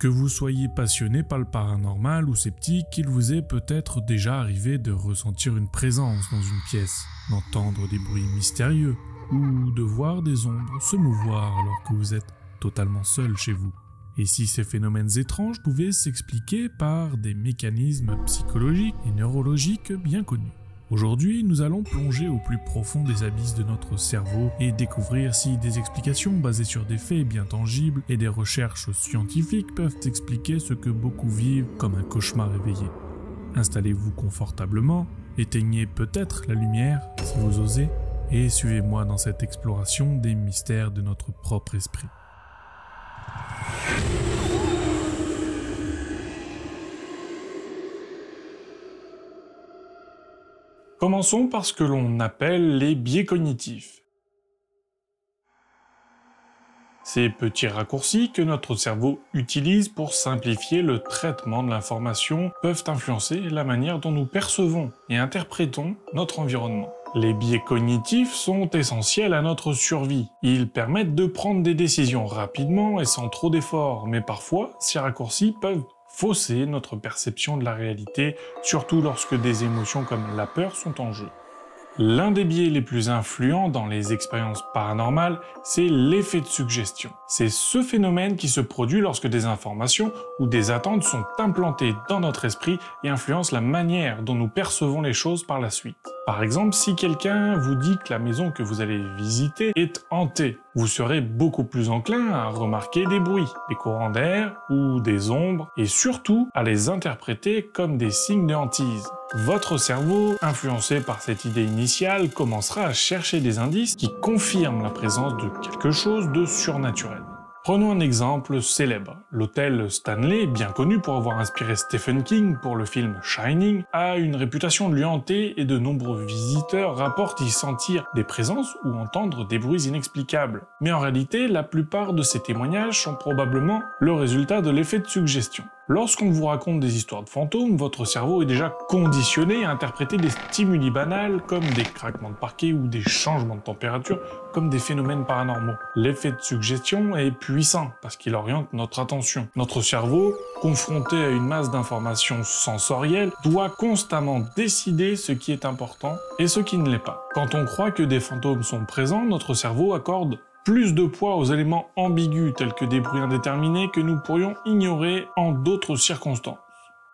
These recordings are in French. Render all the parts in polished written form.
Que vous soyez passionné par le paranormal ou sceptique, il vous est peut-être déjà arrivé de ressentir une présence dans une pièce, d'entendre des bruits mystérieux, ou de voir des ombres se mouvoir alors que vous êtes totalement seul chez vous. Et si ces phénomènes étranges pouvaient s'expliquer par des mécanismes psychologiques et neurologiques bien connus. Aujourd'hui, nous allons plonger au plus profond des abysses de notre cerveau et découvrir si des explications basées sur des faits bien tangibles et des recherches scientifiques peuvent expliquer ce que beaucoup vivent comme un cauchemar éveillé. Installez-vous confortablement, éteignez peut-être la lumière si vous osez, et suivez-moi dans cette exploration des mystères de notre propre esprit. Commençons par ce que l'on appelle les biais cognitifs. Ces petits raccourcis que notre cerveau utilise pour simplifier le traitement de l'information peuvent influencer la manière dont nous percevons et interprétons notre environnement. Les biais cognitifs sont essentiels à notre survie. Ils permettent de prendre des décisions rapidement et sans trop d'efforts, mais parfois, ces raccourcis peuvent fausser notre perception de la réalité, surtout lorsque des émotions comme la peur sont en jeu. L'un des biais les plus influents dans les expériences paranormales, c'est l'effet de suggestion. C'est ce phénomène qui se produit lorsque des informations ou des attentes sont implantées dans notre esprit et influencent la manière dont nous percevons les choses par la suite. Par exemple, si quelqu'un vous dit que la maison que vous allez visiter est hantée, vous serez beaucoup plus enclin à remarquer des bruits, des courants d'air ou des ombres, et surtout à les interpréter comme des signes de hantise. Votre cerveau, influencé par cette idée initiale, commencera à chercher des indices qui confirment la présence de quelque chose de surnaturel. Prenons un exemple célèbre. L'hôtel Stanley, bien connu pour avoir inspiré Stephen King pour le film Shining, a une réputation de lieu hanté et de nombreux visiteurs rapportent y sentir des présences ou entendre des bruits inexplicables. Mais en réalité, la plupart de ces témoignages sont probablement le résultat de l'effet de suggestion. Lorsqu'on vous raconte des histoires de fantômes, votre cerveau est déjà conditionné à interpréter des stimuli banals comme des craquements de parquet ou des changements de température comme des phénomènes paranormaux. L'effet de suggestion est puissant parce qu'il oriente notre attention. Notre cerveau, confronté à une masse d'informations sensorielles, doit constamment décider ce qui est important et ce qui ne l'est pas. Quand on croit que des fantômes sont présents, notre cerveau accorde plus de poids aux éléments ambigus tels que des bruits indéterminés que nous pourrions ignorer en d'autres circonstances.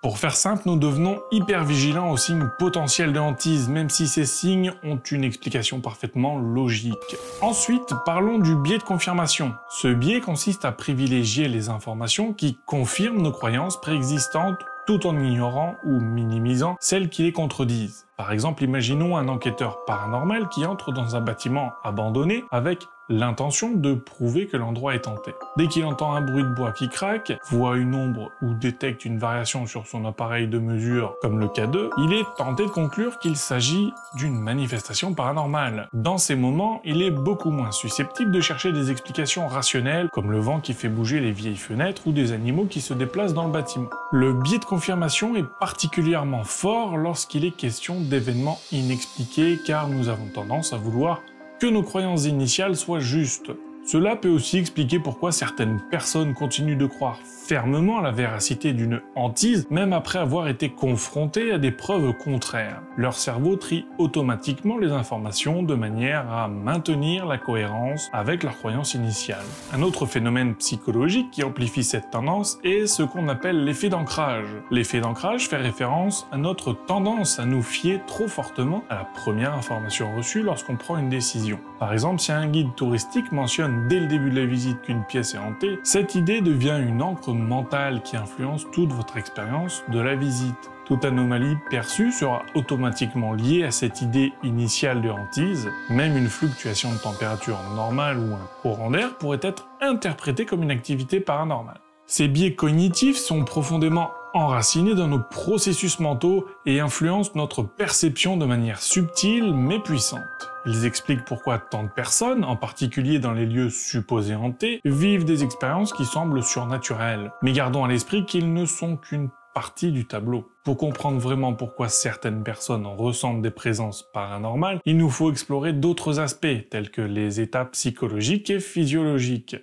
Pour faire simple, nous devenons hyper vigilants aux signes potentiels de hantise, même si ces signes ont une explication parfaitement logique. Ensuite, parlons du biais de confirmation. Ce biais consiste à privilégier les informations qui confirment nos croyances préexistantes tout en ignorant ou minimisant celles qui les contredisent. Par exemple, imaginons un enquêteur paranormal qui entre dans un bâtiment abandonné avec l'intention de prouver que l'endroit est hanté. Dès qu'il entend un bruit de bois qui craque, voit une ombre ou détecte une variation sur son appareil de mesure comme le K2, il est tenté de conclure qu'il s'agit d'une manifestation paranormale. Dans ces moments, il est beaucoup moins susceptible de chercher des explications rationnelles comme le vent qui fait bouger les vieilles fenêtres ou des animaux qui se déplacent dans le bâtiment. Le biais de confirmation est particulièrement fort lorsqu'il est question d'événements inexpliqués car nous avons tendance à vouloir que nos croyances initiales soient justes. Cela peut aussi expliquer pourquoi certaines personnes continuent de croire fermement à la véracité d'une hantise, même après avoir été confrontées à des preuves contraires. Leur cerveau trie automatiquement les informations de manière à maintenir la cohérence avec leurs croyances initiales. Un autre phénomène psychologique qui amplifie cette tendance est ce qu'on appelle l'effet d'ancrage. L'effet d'ancrage fait référence à notre tendance à nous fier trop fortement à la première information reçue lorsqu'on prend une décision. Par exemple, si un guide touristique mentionne dès le début de la visite qu'une pièce est hantée, cette idée devient une encre mentale qui influence toute votre expérience de la visite. Toute anomalie perçue sera automatiquement liée à cette idée initiale de hantise. Même une fluctuation de température normale ou un courant d'air pourrait être interprété comme une activité paranormale. Ces biais cognitifs sont profondément enracinés dans nos processus mentaux et influencent notre perception de manière subtile mais puissante. Ils expliquent pourquoi tant de personnes, en particulier dans les lieux supposés hantés, vivent des expériences qui semblent surnaturelles. Mais gardons à l'esprit qu'ils ne sont qu'une partie du tableau. Pour comprendre vraiment pourquoi certaines personnes ressentent des présences paranormales, il nous faut explorer d'autres aspects, tels que les étapes psychologiques et physiologiques.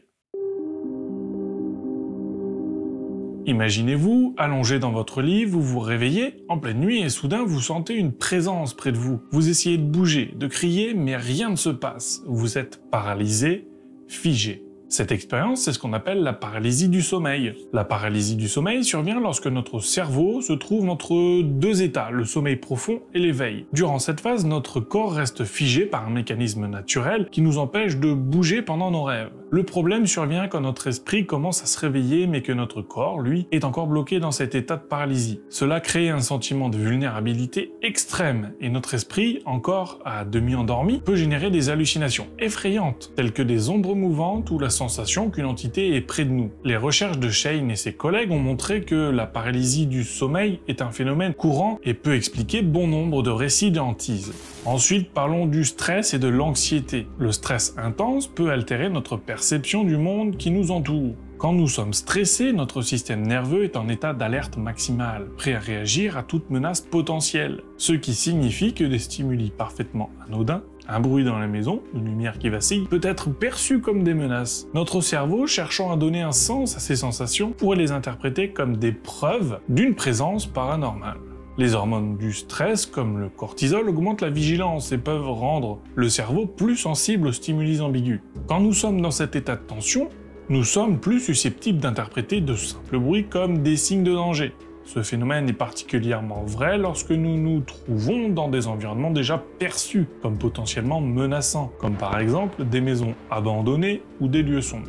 Imaginez-vous, allongé dans votre lit, vous vous réveillez en pleine nuit et soudain vous sentez une présence près de vous. Vous essayez de bouger, de crier, mais rien ne se passe. Vous êtes paralysé, figé. Cette expérience, c'est ce qu'on appelle la paralysie du sommeil. La paralysie du sommeil survient lorsque notre cerveau se trouve entre deux états, le sommeil profond et l'éveil. Durant cette phase, notre corps reste figé par un mécanisme naturel qui nous empêche de bouger pendant nos rêves. Le problème survient quand notre esprit commence à se réveiller mais que notre corps, lui, est encore bloqué dans cet état de paralysie. Cela crée un sentiment de vulnérabilité extrême et notre esprit, encore à demi endormi, peut générer des hallucinations effrayantes, telles que des ombres mouvantes ou la sensation qu'une entité est près de nous. Les recherches de Shane et ses collègues ont montré que la paralysie du sommeil est un phénomène courant et peut expliquer bon nombre de récits de hantises. Ensuite, parlons du stress et de l'anxiété. Le stress intense peut altérer notre perception du monde qui nous entoure. Quand nous sommes stressés, notre système nerveux est en état d'alerte maximale, prêt à réagir à toute menace potentielle. Ce qui signifie que des stimuli parfaitement anodins, un bruit dans la maison, une lumière qui vacille, peut être perçu comme des menaces. Notre cerveau, cherchant à donner un sens à ces sensations, pourrait les interpréter comme des preuves d'une présence paranormale. Les hormones du stress, comme le cortisol, augmentent la vigilance et peuvent rendre le cerveau plus sensible aux stimuli ambigus. Quand nous sommes dans cet état de tension, nous sommes plus susceptibles d'interpréter de simples bruits comme des signes de danger. Ce phénomène est particulièrement vrai lorsque nous nous trouvons dans des environnements déjà perçus comme potentiellement menaçants, comme par exemple des maisons abandonnées ou des lieux sombres.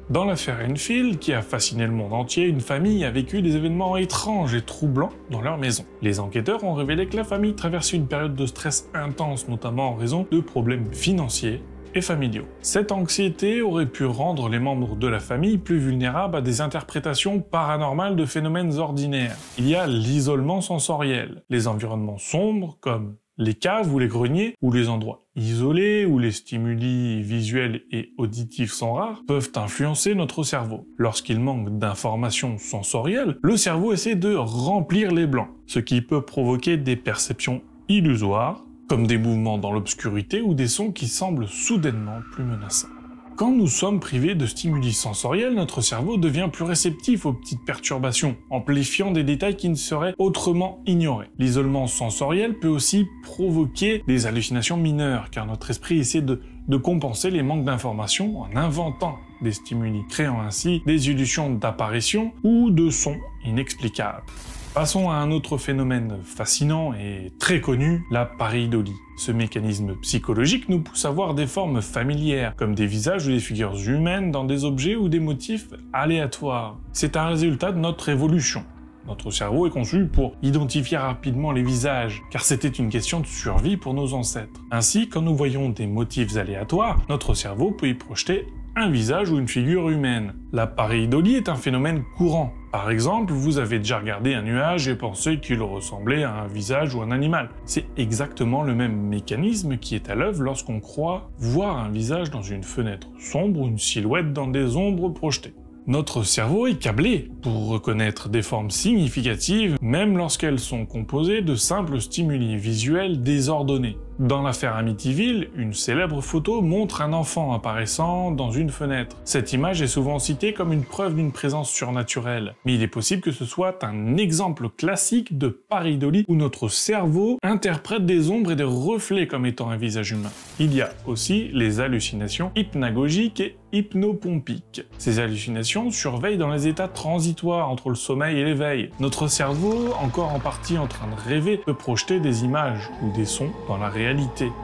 Dans l'affaire Enfield, qui a fasciné le monde entier, une famille a vécu des événements étranges et troublants dans leur maison. Les enquêteurs ont révélé que la famille traversait une période de stress intense, notamment en raison de problèmes financiers et familiaux. Cette anxiété aurait pu rendre les membres de la famille plus vulnérables à des interprétations paranormales de phénomènes ordinaires. Il y a l'isolement sensoriel, les environnements sombres comme les caves ou les greniers, ou les endroits isolés où les stimuli visuels et auditifs sont rares, peuvent influencer notre cerveau. Lorsqu'il manque d'informations sensorielles, le cerveau essaie de remplir les blancs, ce qui peut provoquer des perceptions illusoires, comme des mouvements dans l'obscurité ou des sons qui semblent soudainement plus menaçants. Quand nous sommes privés de stimuli sensoriels, notre cerveau devient plus réceptif aux petites perturbations, amplifiant des détails qui ne seraient autrement ignorés. L'isolement sensoriel peut aussi provoquer des hallucinations mineures, car notre esprit essaie de compenser les manques d'informations en inventant des stimuli, créant ainsi des illusions d'apparition ou de sons inexplicables. Passons à un autre phénomène fascinant et très connu, la pareidolie. Ce mécanisme psychologique nous pousse à voir des formes familières, comme des visages ou des figures humaines dans des objets ou des motifs aléatoires. C'est un résultat de notre évolution. Notre cerveau est conçu pour identifier rapidement les visages, car c'était une question de survie pour nos ancêtres. Ainsi, quand nous voyons des motifs aléatoires, notre cerveau peut y projeter un visage ou une figure humaine. La pareidolie est un phénomène courant. Par exemple, vous avez déjà regardé un nuage et pensé qu'il ressemblait à un visage ou un animal. C'est exactement le même mécanisme qui est à l'œuvre lorsqu'on croit voir un visage dans une fenêtre sombre ou une silhouette dans des ombres projetées. Notre cerveau est câblé pour reconnaître des formes significatives, même lorsqu'elles sont composées de simples stimuli visuels désordonnés. Dans l'affaire Amityville, une célèbre photo montre un enfant apparaissant dans une fenêtre. Cette image est souvent citée comme une preuve d'une présence surnaturelle, mais il est possible que ce soit un exemple classique de pareidolie où notre cerveau interprète des ombres et des reflets comme étant un visage humain. Il y a aussi les hallucinations hypnagogiques et hypnopompiques. Ces hallucinations surveillent dans les états transitoires entre le sommeil et l'éveil. Notre cerveau, encore en partie en train de rêver, peut projeter des images ou des sons dans la réalité.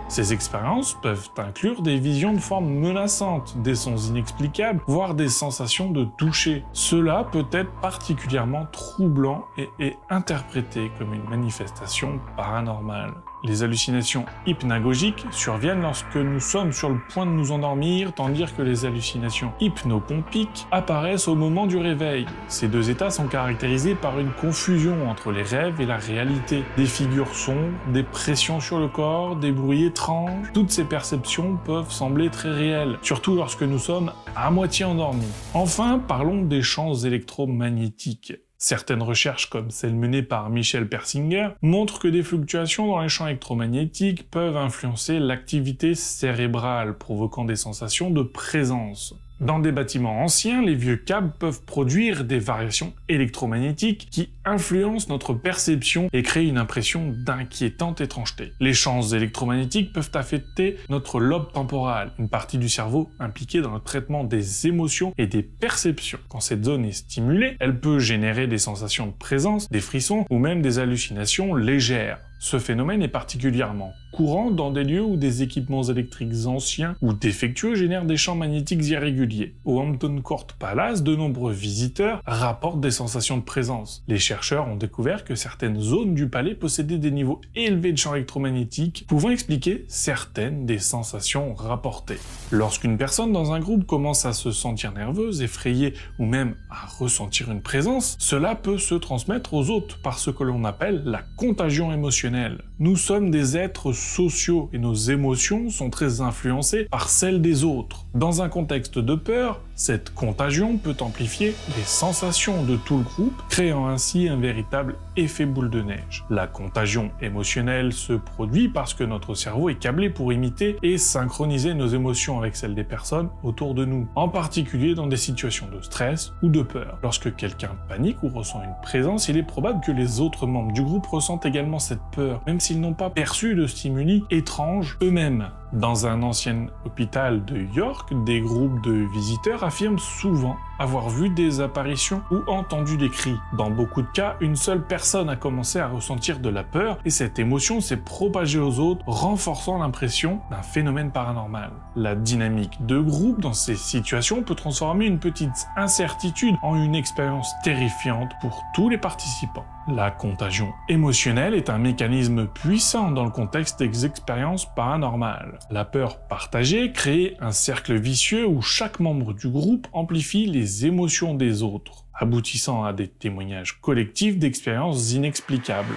Ces expériences peuvent inclure des visions de formes menaçantes, des sons inexplicables, voire des sensations de toucher. Cela peut être particulièrement troublant et est interprété comme une manifestation paranormale. Les hallucinations hypnagogiques surviennent lorsque nous sommes sur le point de nous endormir, tandis que les hallucinations hypnopompiques apparaissent au moment du réveil. Ces deux états sont caractérisés par une confusion entre les rêves et la réalité. Des figures sombres, des pressions sur le corps, des bruits étranges. Toutes ces perceptions peuvent sembler très réelles, surtout lorsque nous sommes à moitié endormis. Enfin, parlons des champs électromagnétiques. Certaines recherches, comme celles menées par Michel Persinger, montrent que des fluctuations dans les champs électromagnétiques peuvent influencer l'activité cérébrale, provoquant des sensations de présence. Dans des bâtiments anciens, les vieux câbles peuvent produire des variations électromagnétiques qui influencent notre perception et créent une impression d'inquiétante étrangeté. Les champs électromagnétiques peuvent affecter notre lobe temporal, une partie du cerveau impliquée dans le traitement des émotions et des perceptions. Quand cette zone est stimulée, elle peut générer des sensations de présence, des frissons ou même des hallucinations légères. Ce phénomène est particulièrement courant dans des lieux où des équipements électriques anciens ou défectueux génèrent des champs magnétiques irréguliers. Au Hampton Court Palace, de nombreux visiteurs rapportent des sensations de présence. Les chercheurs ont découvert que certaines zones du palais possédaient des niveaux élevés de champs électromagnétiques, pouvant expliquer certaines des sensations rapportées. Lorsqu'une personne dans un groupe commence à se sentir nerveuse, effrayée ou même à ressentir une présence, cela peut se transmettre aux autres par ce que l'on appelle la contagion émotionnelle. Nous sommes des êtres sociaux et nos émotions sont très influencées par celles des autres. Dans un contexte de peur, cette contagion peut amplifier les sensations de tout le groupe, créant ainsi un véritable effet boule de neige. La contagion émotionnelle se produit parce que notre cerveau est câblé pour imiter et synchroniser nos émotions avec celles des personnes autour de nous, en particulier dans des situations de stress ou de peur. Lorsque quelqu'un panique ou ressent une présence, il est probable que les autres membres du groupe ressentent également cette peur, même s'ils n'ont pas perçu de stimuli étranges eux-mêmes. Dans un ancien hôpital de York, des groupes de visiteurs affirment souvent avoir vu des apparitions ou entendu des cris. Dans beaucoup de cas, une seule personne a commencé à ressentir de la peur et cette émotion s'est propagée aux autres, renforçant l'impression d'un phénomène paranormal. La dynamique de groupe dans ces situations peut transformer une petite incertitude en une expérience terrifiante pour tous les participants. La contagion émotionnelle est un mécanisme puissant dans le contexte des expériences paranormales. La peur partagée crée un cercle vicieux où chaque membre du groupe amplifie les émotions des autres, aboutissant à des témoignages collectifs d'expériences inexplicables.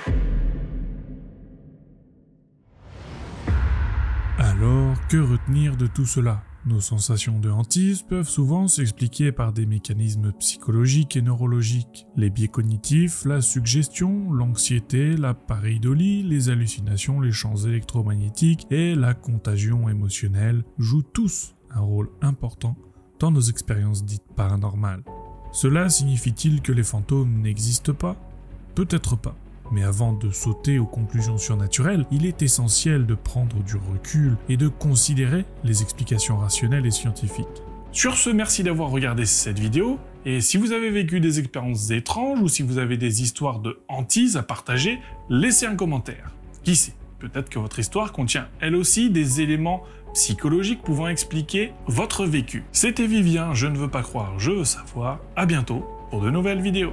Alors, que retenir de tout cela ? Nos sensations de hantise peuvent souvent s'expliquer par des mécanismes psychologiques et neurologiques. Les biais cognitifs, la suggestion, l'anxiété, la pareidolie, les hallucinations, les champs électromagnétiques et la contagion émotionnelle jouent tous un rôle important dans nos expériences dites paranormales. Cela signifie-t-il que les fantômes n'existent pas ? Peut-être pas. Mais avant de sauter aux conclusions surnaturelles, il est essentiel de prendre du recul et de considérer les explications rationnelles et scientifiques. Sur ce, merci d'avoir regardé cette vidéo, et si vous avez vécu des expériences étranges ou si vous avez des histoires de hantises à partager, laissez un commentaire. Qui sait, peut-être que votre histoire contient elle aussi des éléments psychologiques pouvant expliquer votre vécu. C'était Vivien, je ne veux pas croire, je veux savoir. À bientôt pour de nouvelles vidéos.